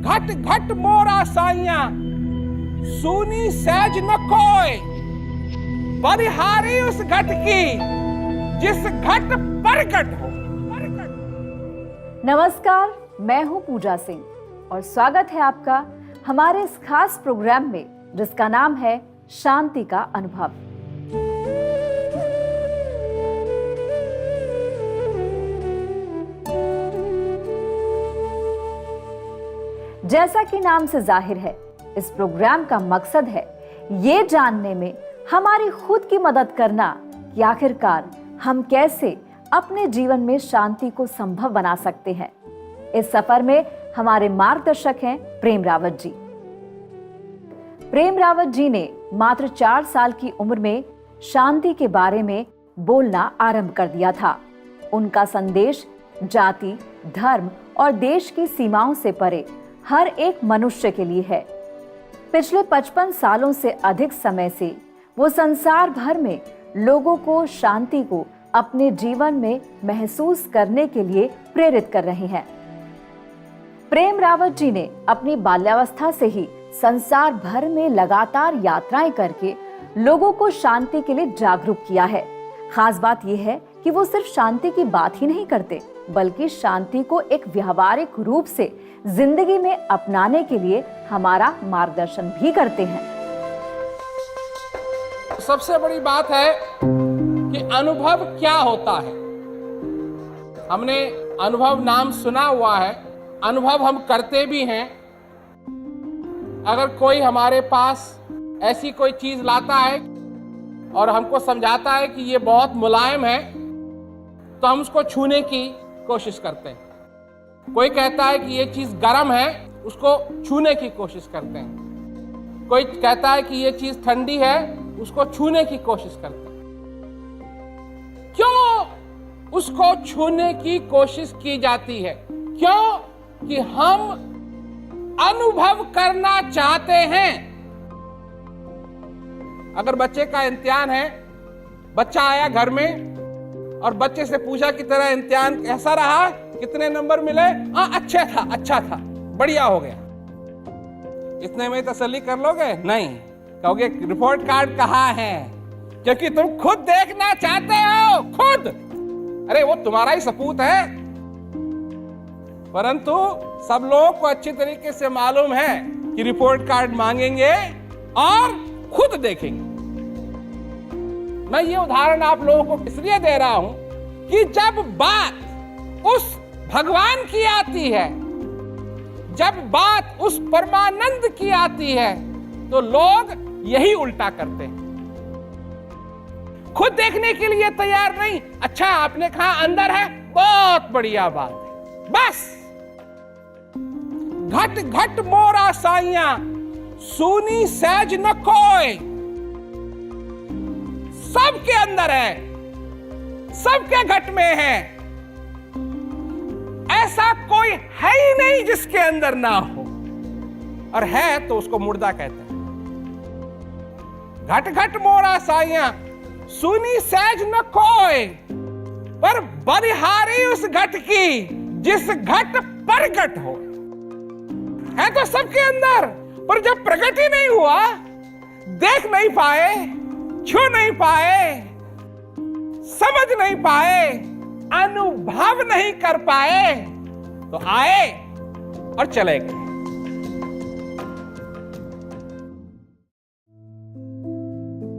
घट घट मोरा साइया सुनी सहज न कोय, बलिहारी उस घट की जिस घट प्रगट हो। नमस्कार, मैं हूं पूजा सिंह और स्वागत है आपका हमारे इस खास प्रोग्राम में जिसका नाम है शांति का अनुभव। जैसा कि नाम से जाहिर है, इस प्रोग्राम का मकसद है ये जानने में हमारी खुद की मदद करना कि आखिरकार हम कैसे अपने जीवन में शांति को संभव बना सकते हैं। इस सफर में हमारे मार्गदर्शक हैं प्रेम रावत जी। प्रेम रावत जी ने मात्र 4 साल की उम्र में शांति के बारे में बोलना आरंभ कर दिया था। उनका संदेश जाति, धर्म और देश की सीमाओं से परे हर एक मनुष्य के लिए है। पिछले 55 सालों से अधिक समय से वो संसार भर में लोगों को शांति को अपने जीवन में महसूस करने के लिए प्रेरित कर रहे हैं। प्रेम रावत जी ने अपनी बाल्यावस्था से ही संसार भर में लगातार यात्राएं करके लोगों को शांति के लिए जागरूक किया है। खास बात यह है कि वो सिर्फ शांति की बात ही नहीं करते, बल्कि शांति को एक व्यावहारिक रूप से जिंदगी में अपनाने के लिए हमारा मार्गदर्शन भी करते हैं। सबसे बड़ी बात है कि अनुभव क्या होता है। हमने अनुभव नाम सुना हुआ है, अनुभव हम करते भी हैं। अगर कोई हमारे पास ऐसी कोई चीज लाता है और हमको समझाता है कि ये बहुत मुलायम है, तो हम उसको छूने की कोशिश करते हैं। कोई कहता है कि ये चीज गर्म है, उसको छूने की कोशिश करते हैं। कोई कहता है कि ये चीज ठंडी है, उसको छूने की कोशिश करते हैं। क्यों उसको छूने की कोशिश की जाती है? क्यों? कि हम अनुभव करना चाहते हैं। अगर बच्चे का इम्तिहान है, बच्चा आया घर में और बच्चे से पूछा कि तेरा इम्तिहान कैसा रहा, कितने नंबर मिले? हाँ, अच्छा था, बढ़िया हो गया। इतने में तसल्ली कर लोगे? नहीं, कहोगे रिपोर्ट कार्ड कहाँ है, क्योंकि तुम खुद देखना चाहते हो। खुद, अरे वो तुम्हारा ही सपूत है। परंतु सब लोगों को अच्छी तरीके से मालूम है कि रिपोर्ट कार्ड मांगेंगे और खुद देखेंगे। मैं ये उदाहरण आप लोगों को इसलिए दे रहा हूं कि जब बात उस भगवान की आती है, जब बात उस परमानंद की आती है, तो लोग यही उल्टा करते हैं। खुद देखने के लिए तैयार नहीं। अच्छा, आपने कहा अंदर है, बहुत बढ़िया बात है। बस घट घट मोरा साइया सुनी सहज न कोय, सबके अंदर है, सबके घट में है। ऐसा कोई है ही नहीं जिसके अंदर ना हो, और है तो उसको मुर्दा कहते हैं। घट घट मोरा साइया सुनी सहज न कोय, पर बलिहारी उस घट की जिस घट प्रगट हो। है तो सबके अंदर, पर जब प्रगट ही नहीं हुआ, देख नहीं पाए, छू नहीं पाए, समझ नहीं पाए, अनुभव नहीं कर पाए, तो आए और चले गए।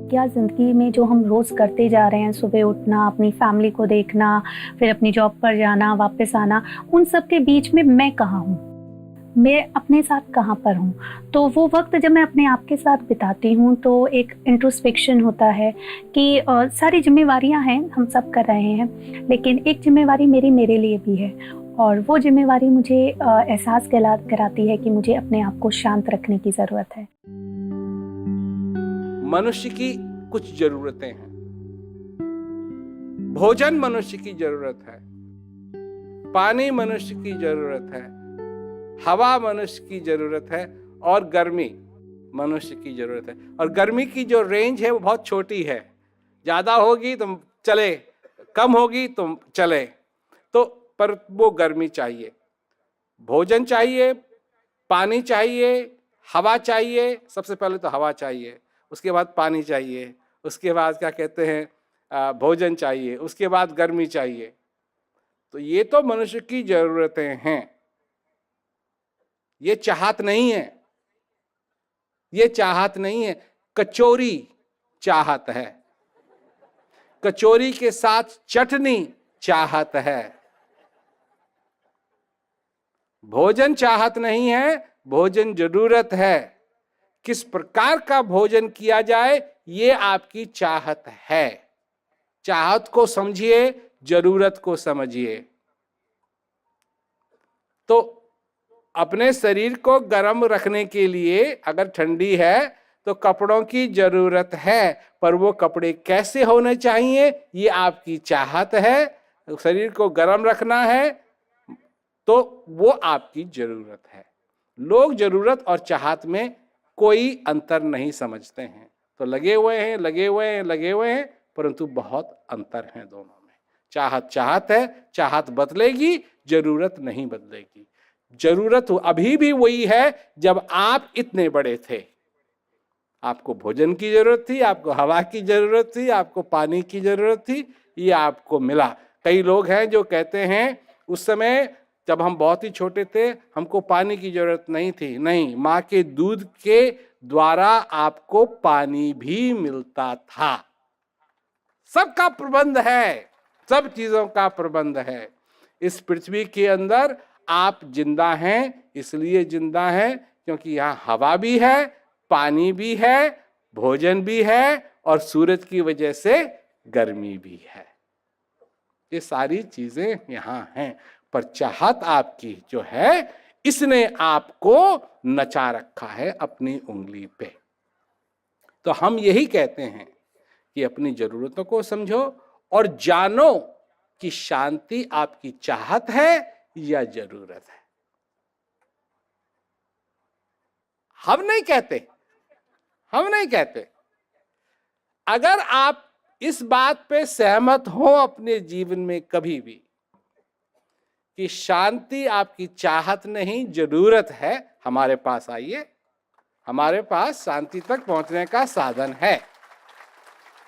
क्या जिंदगी में जो हम रोज करते जा रहे हैं, सुबह उठना, अपनी फैमिली को देखना, फिर अपनी जॉब पर जाना, वापस आना, उन सब के बीच में मैं कहाँ हूँ, मैं अपने साथ कहाँ पर हूँ? तो वो वक्त जब मैं अपने आप के साथ बिताती हूँ तो एक इंट्रोस्पेक्शन होता है कि सारी जिम्मेवारियाँ हैं, हम सब कर रहे हैं, लेकिन एक जिम्मेवारी मेरे लिए भी है, और वो जिम्मेवारी मुझे एहसास कराती है कि मुझे अपने आप को शांत रखने की ज़रूरत है। मनुष्य की कुछ जरूरतें हैं। भोजन मनुष्य की जरूरत है, पानी मनुष्य की जरूरत है, हवा मनुष्य की जरूरत है, और गर्मी मनुष्य की जरूरत है। और गर्मी की जो रेंज है वो बहुत छोटी है। ज्यादा होगी तो चले, कम होगी तो चले, तो पर वो गर्मी चाहिए। भोजन चाहिए, पानी चाहिए, हवा चाहिए, सबसे पहले तो हवा चाहिए, उसके बाद पानी चाहिए, उसके बाद क्या कहते हैं भोजन चाहिए, उसके बाद गर्मी चाहिए। तो ये तो मनुष्य की जरूरतें हैं, ये चाहत नहीं है, ये चाहत नहीं है। कचौरी चाहत है, कचौरी के साथ चटनी चाहत है। भोजन चाहत नहीं है, भोजन जरूरत है। किस प्रकार का भोजन किया जाए ये आपकी चाहत है। चाहत को समझिए, जरूरत को समझिए। तो अपने शरीर को गर्म रखने के लिए अगर ठंडी है तो कपड़ों की जरूरत है, पर वो कपड़े कैसे होने चाहिए ये आपकी चाहत है। शरीर को गर्म रखना है तो वो आपकी जरूरत है। लोग जरूरत और चाहत में कोई अंतर नहीं समझते हैं, तो लगे हुए हैं, परंतु बहुत अंतर है दोनों में। चाहत चाहत है, चाहत बदलेगी, जरूरत नहीं बदलेगी। जरूरत अभी भी वही है जब आप इतने बड़े थे। आपको भोजन की जरूरत थी, आपको हवा की जरूरत थी, आपको पानी की जरूरत थी, ये आपको मिला। कई लोग हैं जो कहते हैं उस समय जब हम बहुत ही छोटे थे हमको पानी की जरूरत नहीं थी। नहीं, माँ के दूध के द्वारा आपको पानी भी मिलता था। सबका प्रबंध है, सब चीजों का प्रबंध है। इस पृथ्वी के अंदर आप जिंदा हैं, इसलिए जिंदा हैं क्योंकि यहाँ हवा भी है, पानी भी है, भोजन भी है और सूरज की वजह से गर्मी भी है। ये सारी चीजें यहाँ हैं, पर चाहत आपकी जो है इसने आपको नचा रखा है अपनी उंगली पे। तो हम यही कहते हैं कि अपनी जरूरतों को समझो और जानो कि शांति आपकी चाहत है या जरूरत है। हम नहीं कहते। अगर आप इस बात पे सहमत हो अपने जीवन में कभी भी कि शांति आपकी चाहत नहीं जरूरत है, हमारे पास आइए, हमारे पास शांति तक पहुंचने का साधन है।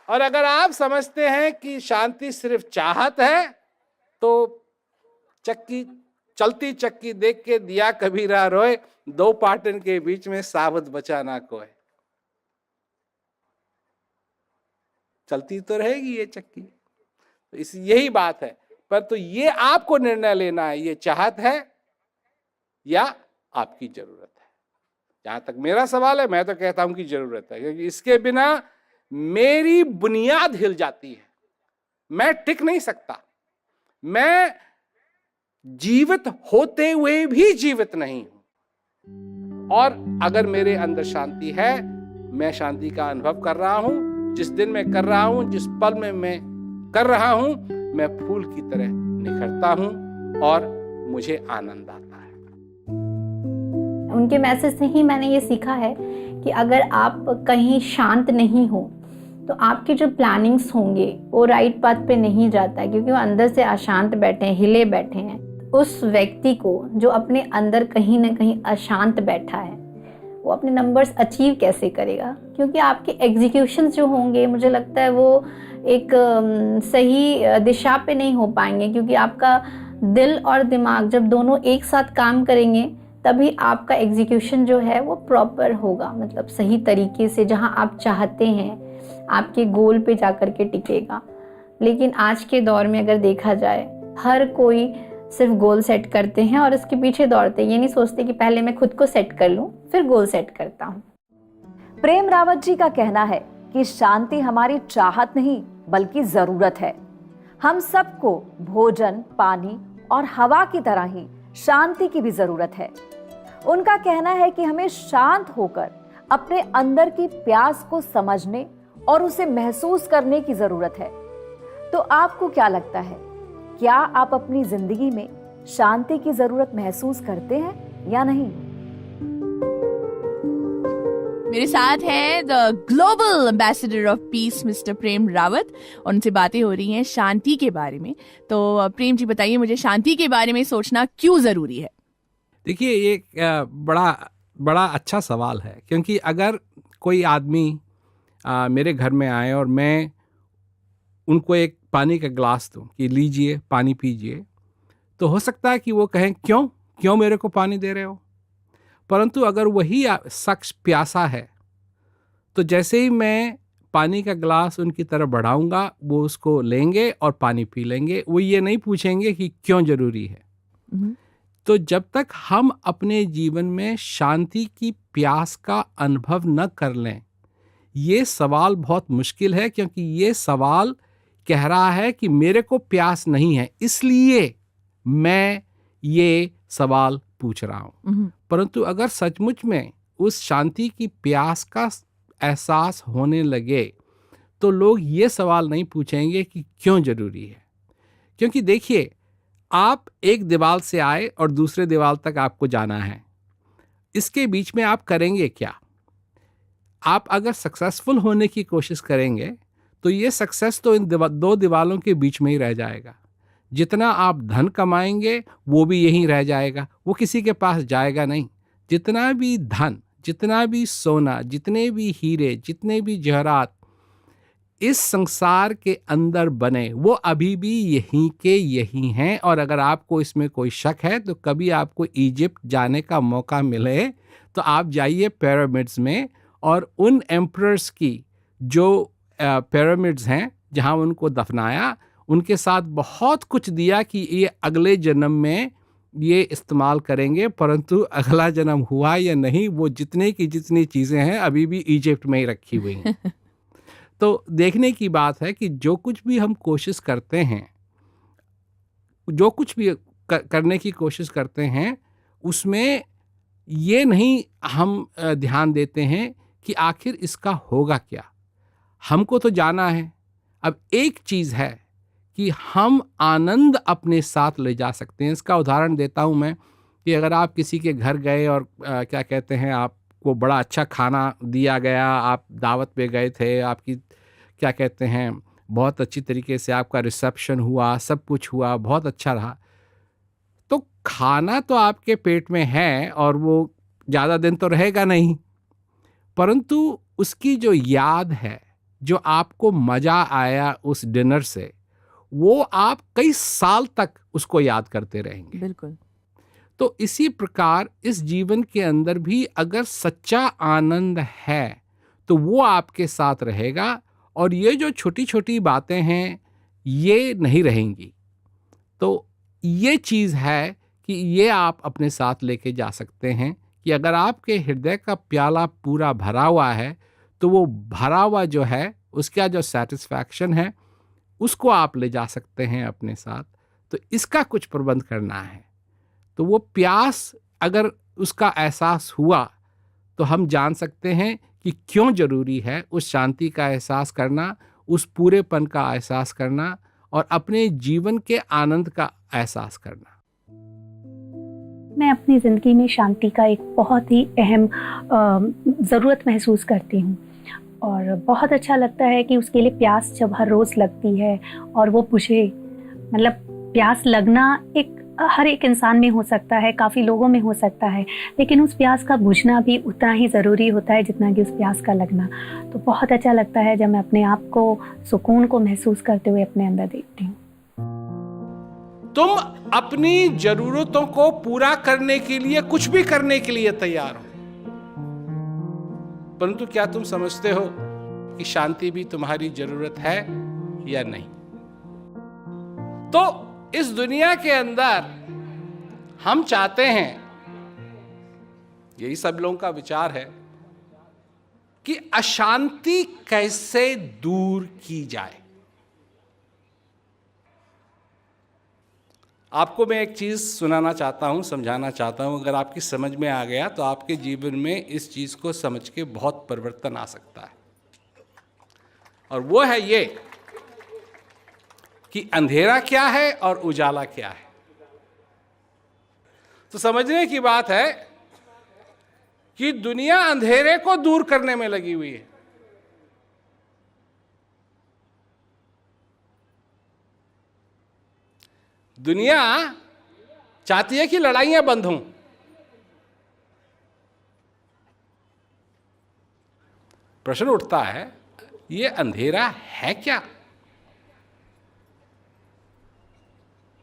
और अगर आप समझते हैं कि शांति सिर्फ चाहत है तो चलती चक्की देख के दिया कबीरा रोए, दो पाटन के बीच में सावध बचा ना कोई। चलती तो रहेगी ये चक्की, तो इस यही बात है। पर तो ये आपको निर्णय लेना है, ये चाहत है या आपकी जरूरत है। जहां तक मेरा सवाल है, मैं तो कहता हूं कि जरूरत है, क्योंकि इसके बिना मेरी बुनियाद हिल जाती है, मैं टिक नहीं सकता। मैं जीवित होते हुए भी जीवित नहीं हूं। और अगर मेरे अंदर शांति है, मैं शांति का अनुभव कर रहा हूं। जिस दिन मैं कर रहा हूं, जिस पल में मैं कर रहा हूं, मैं फूल की तरह निखरता हूं और मुझे आनंद आता है। उनके मैसेज से ही मैंने ये सीखा है कि अगर आप कहीं शांत नहीं हो तो आपके जो प्लानिंग्स होंगे वो राइट पाथ पे नहीं जाता है, क्योंकि वो अंदर से अशांत बैठे हैं, हिले बैठे हैं। उस व्यक्ति को जो अपने अंदर कहीं ना कहीं अशांत बैठा है, वो अपने नंबर्स अचीव कैसे करेगा? क्योंकि आपके एग्जीक्यूशंस जो होंगे, मुझे लगता है वो एक सही दिशा पे नहीं हो पाएंगे, क्योंकि आपका दिल और दिमाग जब दोनों एक साथ काम करेंगे तभी आपका एग्जीक्यूशन जो है वो प्रॉपर होगा, मतलब सही तरीके से जहां आप चाहते हैं आपके गोल पे जाकर के टिकेगा। लेकिन आज के दौर में अगर देखा जाए, हर कोई सिर्फ गोल सेट करते हैं और इसके पीछे दौड़ते हैं, ये नहीं सोचते कि पहले मैं खुद को सेट कर लूं फिर गोल सेट करता हूं। प्रेम रावत जी का कहना है कि शांति हमारी चाहत नहीं बल्कि जरूरत है। हम सबको भोजन, पानी और हवा की तरह ही शांति की भी जरूरत है। उनका कहना है कि हमें शांत होकर अपने अंदर की प्यास को समझने और उसे महसूस करने की जरूरत है। तो आपको क्या लगता है, क्या आप अपनी जिंदगी में शांति की जरूरत महसूस करते हैं या नहीं? मेरे साथ हैं the global ambassador of peace mister Prem Rawat, और उनसे बातें हो रही हैं शांति के बारे में। तो प्रेम जी बताइए मुझे, शांति के बारे में सोचना क्यों जरूरी है? देखिए, ये एक बड़ा बड़ा अच्छा सवाल है, क्योंकि अगर कोई आदमी मेरे घर में आए और मैं उनको एक पानी का ग्लास दूं कि लीजिए पानी पीजिए, तो हो सकता है कि वो कहें क्यों क्यों मेरे को पानी दे रहे हो। परंतु अगर वही शख्स प्यासा है, तो जैसे ही मैं पानी का ग्लास उनकी तरफ बढ़ाऊंगा, वो उसको लेंगे और पानी पी लेंगे। वो ये नहीं पूछेंगे कि क्यों ज़रूरी है। हम्म, तो जब तक हम अपने जीवन में शांति की प्यास का अनुभव न कर लें, ये सवाल बहुत मुश्किल है, क्योंकि ये सवाल कह रहा है कि मेरे को प्यास नहीं है, इसलिए मैं ये सवाल पूछ रहा हूँ। परंतु अगर सचमुच में उस शांति की प्यास का एहसास होने लगे, तो लोग ये सवाल नहीं पूछेंगे कि क्यों ज़रूरी है। क्योंकि देखिए, आप एक दीवार से आए और दूसरे दीवार तक आपको जाना है, इसके बीच में आप करेंगे क्या? आप अगर सक्सेसफुल होने की कोशिश करेंगे, तो ये सक्सेस तो इन दो दीवारों के बीच में ही रह जाएगा। जितना आप धन कमाएंगे वो भी यहीं रह जाएगा, वो किसी के पास जाएगा नहीं। जितना भी धन, जितना भी सोना, जितने भी हीरे, जितने भी जवाहरात इस संसार के अंदर बने, वो अभी भी यहीं के यहीं हैं। और अगर आपको इसमें कोई शक है, तो कभी आपको इजिप्ट जाने का मौका मिले तो आप जाइए पिरामिड्स में, और उन एम्परर्स की जो पिरामिड्स हैं जहां उनको दफनाया, उनके साथ बहुत कुछ दिया कि ये अगले जन्म में ये इस्तेमाल करेंगे। परंतु अगला जन्म हुआ या नहीं, वो जितने की जितनी चीज़ें हैं अभी भी इजिप्ट में ही रखी हुई हैं। तो देखने की बात है कि जो कुछ भी हम कोशिश करते हैं, जो कुछ भी करने की कोशिश करते हैं, उसमें ये नहीं हम ध्यान देते हैं कि आखिर इसका होगा क्या। हमको तो जाना है। अब एक चीज़ है कि हम आनंद अपने साथ ले जा सकते हैं। इसका उदाहरण देता हूँ मैं, कि अगर आप किसी के घर गए और क्या कहते हैं, आपको बड़ा अच्छा खाना दिया गया, आप दावत पे गए थे, आपकी क्या कहते हैं बहुत अच्छी तरीके से आपका रिसेप्शन हुआ, सब कुछ हुआ, बहुत अच्छा रहा, तो खाना तो आपके पेट में है और वो ज़्यादा दिन तो रहेगा नहीं, परंतु उसकी जो याद है, जो आपको मज़ा आया उस डिनर से, वो आप कई साल तक उसको याद करते रहेंगे। बिल्कुल। तो इसी प्रकार इस जीवन के अंदर भी अगर सच्चा आनंद है, तो वो आपके साथ रहेगा, और ये जो छोटी छोटी बातें हैं ये नहीं रहेंगी। तो ये चीज़ है कि ये आप अपने साथ लेके जा सकते हैं कि अगर आपके हृदय का प्याला पूरा भरा हुआ है, तो वो भरा हुआ जो है, उसका जो सेटिस्फैक्शन है, उसको आप ले जा सकते हैं अपने साथ। तो इसका कुछ प्रबंध करना है। तो वो प्यास अगर उसका एहसास हुआ, तो हम जान सकते हैं कि क्यों ज़रूरी है उस शांति का एहसास करना, उस पूरेपन का एहसास करना, और अपने जीवन के आनंद का एहसास करना। मैं अपनी ज़िंदगी में शांति का एक बहुत ही अहम ज़रूरत महसूस करती हूँ, और बहुत अच्छा लगता है कि उसके लिए प्यास जब हर रोज़ लगती है और वो बुझे। मतलब प्यास लगना एक हर एक इंसान में हो सकता है, काफ़ी लोगों में हो सकता है, लेकिन उस प्यास का बुझना भी उतना ही ज़रूरी होता है जितना कि उस प्यास का लगना। तो बहुत अच्छा लगता है जब मैं अपने आप को, सुकून को महसूस करते हुए अपने अंदर देखती हूँ। तुम अपनी जरूरतों को पूरा करने के लिए कुछ भी करने के लिए तैयार हो, परंतु क्या तुम समझते हो कि शांति भी तुम्हारी जरूरत है या नहीं? तो इस दुनिया के अंदर हम चाहते हैं, यही सब लोगों का विचार है, कि अशांति कैसे दूर की जाए। आपको मैं एक चीज सुनाना चाहता हूं, समझाना चाहता हूं। अगर आपकी समझ में आ गया तो आपके जीवन में इस चीज को समझ के बहुत परिवर्तन आ सकता है। और वो है ये कि अंधेरा क्या है और उजाला क्या है। तो समझने की बात है कि दुनिया अंधेरे को दूर करने में लगी हुई है। दुनिया चाहती है कि लड़ाइयां बंद हों, प्रश्न उठता है, ये अंधेरा है क्या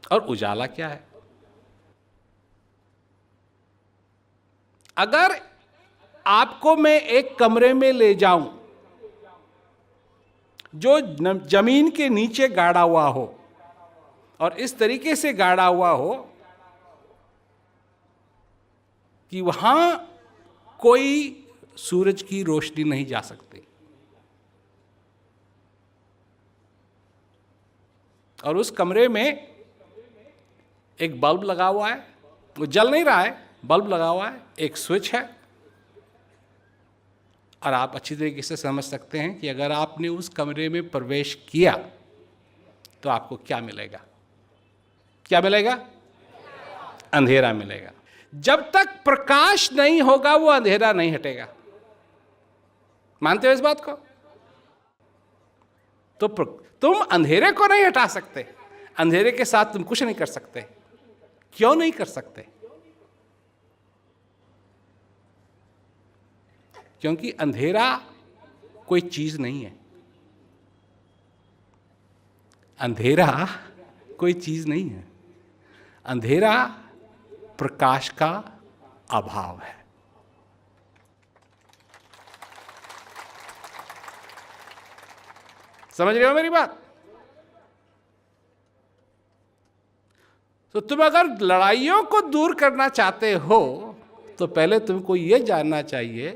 और उजाला क्या है? अगर आपको मैं एक कमरे में ले जाऊं जो जमीन के नीचे गाड़ा हुआ हो और इस तरीके से गाड़ा हुआ हो कि वहां कोई सूरज की रोशनी नहीं जा सकती, और उस कमरे में एक बल्ब लगा हुआ है, वो जल नहीं रहा है, बल्ब लगा हुआ है, एक स्विच है, और आप अच्छी तरीके से समझ सकते हैं कि अगर आपने उस कमरे में प्रवेश किया तो आपको क्या मिलेगा? क्या मिलेगा? अंधेरा मिलेगा। जब तक प्रकाश नहीं होगा वो अंधेरा नहीं हटेगा। मानते हो इस बात को? तो तुम अंधेरे को नहीं हटा सकते, अंधेरे के साथ तुम कुछ नहीं कर सकते। क्यों नहीं कर सकते? क्योंकि अंधेरा कोई चीज नहीं है। अंधेरा कोई चीज नहीं है। अंधेरा प्रकाश का अभाव है। समझ रहे हो मेरी बात? तो तुम अगर लड़ाइयों को दूर करना चाहते हो तो पहले तुमको यह जानना चाहिए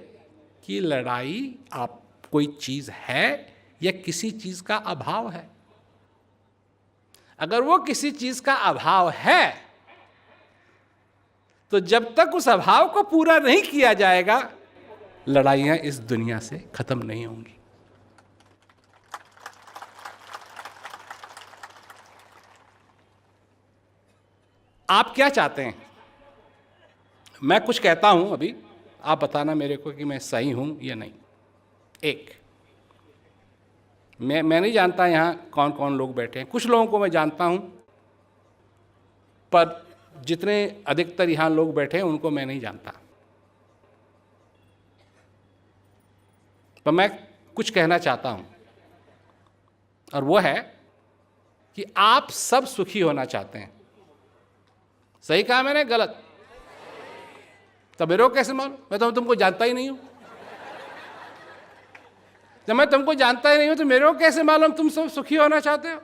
कि लड़ाई आप कोई चीज है या किसी चीज का अभाव है। अगर वो किसी चीज का अभाव है तो जब तक उस अभाव को पूरा नहीं किया जाएगा लड़ाइयां इस दुनिया से खत्म नहीं होंगी। आप क्या चाहते हैं? मैं कुछ कहता हूं अभी, आप बताना मेरे को कि मैं सही हूं या नहीं। एक, मैं नहीं जानता यहां कौन कौन लोग बैठे हैं। कुछ लोगों को मैं जानता हूं, पर जितने अधिकतर यहां लोग बैठे हैं उनको मैं नहीं जानता। पर मैं कुछ कहना चाहता हूं, और वो है कि आप सब सुखी होना चाहते हैं। सही कहा मैंने? गलत? तब मेरे को कैसे मालूम? मैं तो तुमको जानता ही नहीं हूं। जब मैं तुमको जानता ही नहीं हूं तो मेरे को कैसे मालूम तुम सब सुखी होना चाहते हो?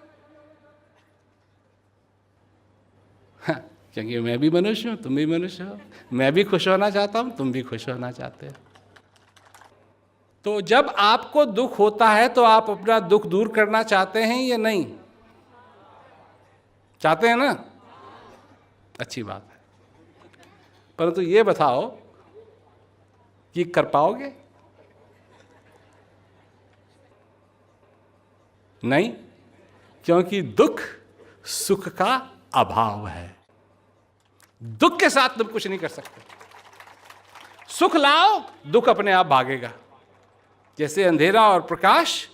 हाँ, क्योंकि मैं भी मनुष्य हूं, तुम भी मनुष्य हो। मैं भी खुश होना चाहता हूं, तुम भी खुश होना चाहते हो। तो जब आपको दुख होता है तो आप अपना दुख दूर करना चाहते हैं या नहीं? चाहते हैं ना? अच्छी बात है। परंतु ये बताओ कि कर पाओगे? नहीं, क्योंकि दुख सुख का अभाव है। दुख के साथ तुम कुछ नहीं कर सकते। सुख लाओ, दुख अपने आप भागेगा। जैसे अंधेरा और प्रकाश,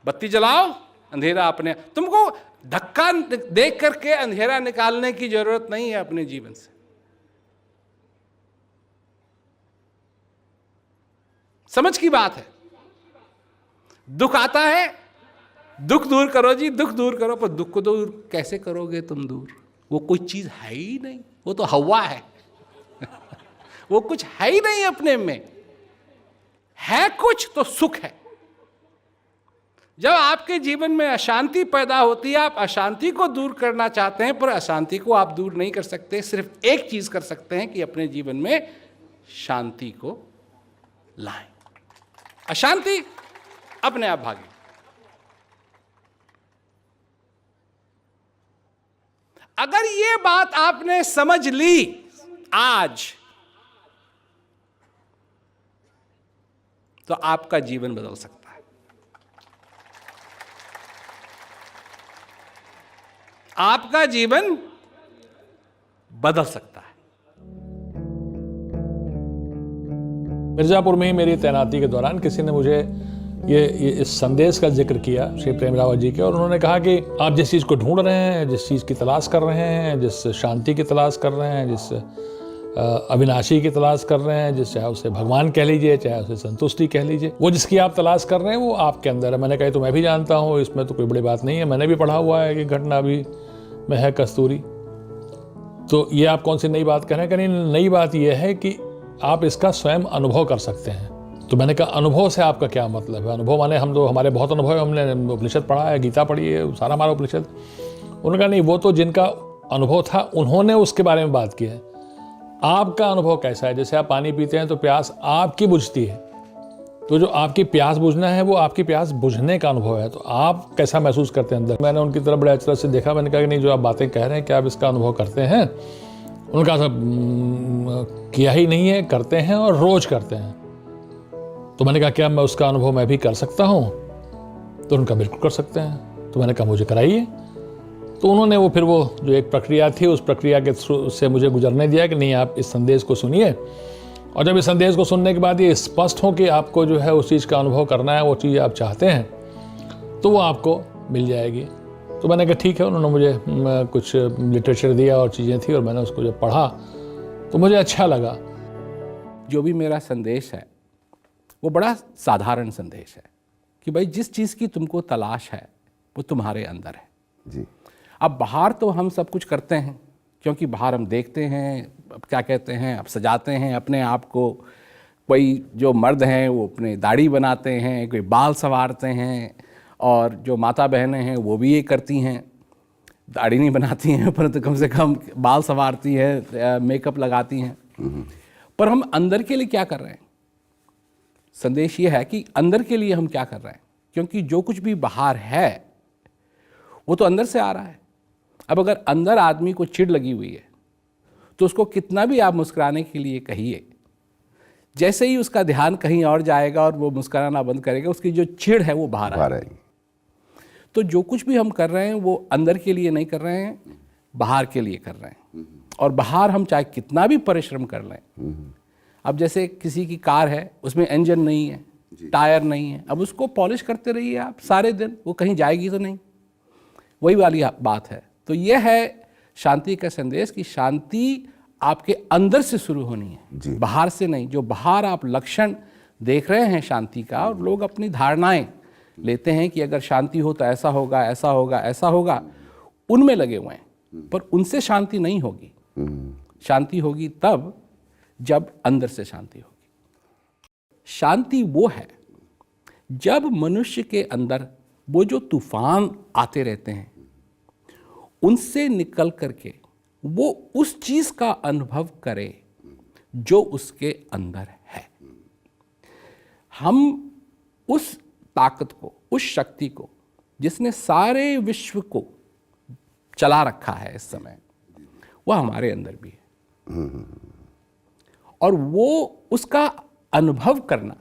बत्ती जलाओ, अंधेरा अपने, तुमको धक्का देख करके अंधेरा निकालने की जरूरत नहीं है अपने जीवन से। समझ की बात है। दुख आता है, दुख दूर करो जी, दुख दूर करो। पर दुख को दूर कैसे करोगे तुम दूर? वो कोई चीज है ही नहीं, वो तो हवा है। वो कुछ है ही नहीं अपने में। है कुछ तो सुख है। जब आपके जीवन में अशांति पैदा होती है, आप अशांति को दूर करना चाहते हैं, पर अशांति को आप दूर नहीं कर सकते। सिर्फ एक चीज कर सकते हैं कि अपने जीवन में शांति को लाएं। अशांति अपने आप भागे। अगर ये बात आपने समझ ली आज, तो आपका जीवन बदल सकता है। आपका जीवन बदल सकता है। मिर्जापुर में ही मेरी तैनाती के दौरान किसी ने मुझे ये इस संदेश का जिक्र किया श्री प्रेम रावत जी के, और उन्होंने कहा कि आप जिस चीज़ को ढूंढ रहे हैं, जिस चीज़ की तलाश कर रहे हैं, जिस शांति की तलाश कर रहे हैं, जिस अविनाशी की तलाश कर रहे हैं, चाहे उसे भगवान कह लीजिए, चाहे उसे संतुष्टि कह लीजिए, वो जिसकी आप तलाश कर रहे हैं वो आपके अंदर है। मैंने कहा तो मैं भी जानता हूँ, इसमें तो कोई बड़ी बात नहीं है, मैंने भी पढ़ा हुआ है कि घटना भी में है कस्तूरी। तो ये आप कौन सी नई बात कह रहे हैं? कहीं नई बात ये है कि आप इसका स्वयं अनुभव कर सकते हैं। तो मैंने कहा अनुभव से आपका क्या मतलब है? अनुभव माने हम तो, हमारे बहुत अनुभव है, हमने उपनिषद पढ़ा है, गीता पढ़ी है, सारा हमारा उपनिषद। उन्होंने कहा नहीं, वो तो जिनका अनुभव था उन्होंने उसके बारे में बात की है। आपका अनुभव कैसा है? जैसे आप पानी पीते हैं तो प्यास आपकी बुझती है, तो जो आपकी प्यास बुझना है वो आपकी प्यास बुझने का अनुभव है। तो आप कैसा महसूस करते हैं अंदर? मैंने उनकी तरफ बड़े अच्छे से देखा, मैंने कहा कि नहीं, जो आप बातें कह रहे हैं, क्या आप इसका अनुभव करते हैं? उनका सब किया ही नहीं है, करते हैं और रोज करते हैं। तो मैंने कहा क्या मैं उसका अनुभव मैं भी कर सकता हूँ? तो उनका बिल्कुल कर सकते हैं। तो मैंने कहा मुझे कराइए। तो उन्होंने वो फिर वो जो एक प्रक्रिया थी, उस प्रक्रिया के थ्रू से मुझे गुजरने दिया कि नहीं, आप इस संदेश को सुनिए, और जब इस संदेश को सुनने के बाद ये स्पष्ट हो कि आपको जो है उस चीज़ का अनुभव करना है, वो चीज़ आप चाहते हैं, तो वो आपको मिल जाएगी। तो मैंने कहा ठीक है। उन्होंने मुझे कुछ लिटरेचर दिया और चीज़ें थी, और मैंने उसको जब पढ़ा तो मुझे अच्छा लगा। जो भी मेरा संदेश है वो बड़ा साधारण संदेश है कि भाई जिस चीज़ की तुमको तलाश है वो तुम्हारे अंदर है जी। अब बाहर तो हम सब कुछ करते हैं, क्योंकि बाहर हम देखते हैं, अब क्या कहते हैं, अब सजाते हैं अपने आप को। कोई जो मर्द हैं वो अपने दाढ़ी बनाते हैं, कोई बाल संवारते हैं, और जो माता बहनें हैं वो भी ये करती हैं, दाढ़ी नहीं बनाती हैं परंतु कम से कम बाल संवारती हैं, मेकअप लगाती हैं। पर हम अंदर के लिए क्या कर रहे हैं? संदेश ये है कि अंदर के लिए हम क्या कर रहे हैं, क्योंकि जो कुछ भी बाहर है वो तो अंदर से आ रहा है। अब अगर अंदर आदमी को चिढ़ लगी हुई है तो उसको कितना भी आप मुस्कुराने के लिए कहिए, जैसे ही उसका ध्यान कहीं और जाएगा और वो मुस्कुराना बंद करेगा, उसकी जो चिढ़ है वो बाहर आएगी। तो जो कुछ भी हम कर रहे हैं वो अंदर के लिए नहीं कर रहे हैं, बाहर के लिए कर रहे हैं। और बाहर हम चाहे कितना भी परिश्रम कर लें, अब जैसे किसी की कार है, उसमें इंजन नहीं है, टायर नहीं है, अब उसको पॉलिश करते रहिए आप सारे दिन, वो कहीं जाएगी तो नहीं। वही वाली बात है। तो यह है शांति का संदेश कि शांति आपके अंदर से शुरू होनी है, बाहर से नहीं। जो बाहर आप लक्षण देख रहे हैं शांति का, और लोग अपनी धारणाएं लेते हैं कि अगर शांति हो तो ऐसा होगा, ऐसा होगा, ऐसा होगा, उनमें लगे हुए हैं, पर उनसे शांति नहीं होगी। शांति होगी तब जब अंदर से शांति होगी। शांति वो है जब मनुष्य के अंदर वो जो तूफान आते रहते हैं उनसे निकल करके वो उस चीज का अनुभव करे जो उसके अंदर है। हम उस ताकत को, उस शक्ति को जिसने सारे विश्व को चला रखा है इस समय, वह हमारे अंदर भी है। और वो उसका अनुभव करना,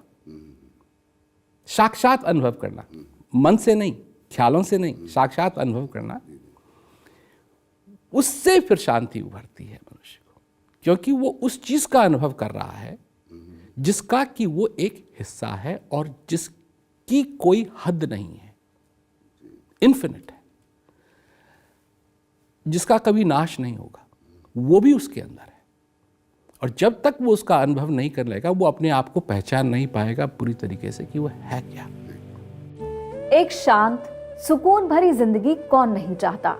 साक्षात अनुभव करना, मन से नहीं, ख्यालों से नहीं, साक्षात अनुभव करना, उससे फिर शांति उभरती है मनुष्य को, क्योंकि वो उस चीज का अनुभव कर रहा है जिसका कि वो एक हिस्सा है और जिसकी कोई हद नहीं है, इन्फिनिट है, जिसका कभी नाश नहीं होगा, वो भी उसके अंदर है। और जब तक वो उसका अनुभव नहीं कर लेगा, वो अपने आप को पहचान नहीं पाएगा पूरी तरीके से कि वो है क्या। एक शांत, सुकून भरी जिंदगी कौन नहीं चाहता?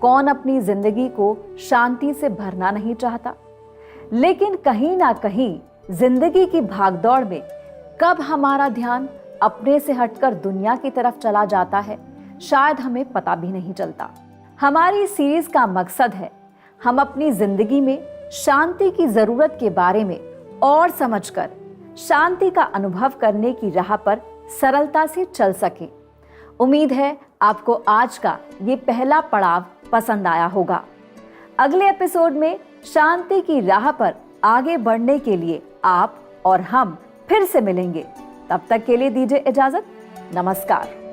कौन अपनी जिंदगी को शांति से भरना नहीं चाहता? लेकिन कहीं ना कहीं जिंदगी की भागदौड़ में कब हमारा ध्यान अपने से हटकर दुनिया की तरफ चला जाता है, शायद हमें पता भी नहीं चलता। हमारी सीरीज का मकसद है हम अपनी जिंदगी में शांति की जरूरत के बारे में और समझकर शांति का अनुभव करने की राह पर सरलता से चल सकें। उम्मीद है आपको आज का ये पहला पड़ाव पसंद आया होगा। अगले एपिसोड में शांति की राह पर आगे बढ़ने के लिए आप और हम फिर से मिलेंगे। तब तक के लिए दीजिए इजाजत। नमस्कार।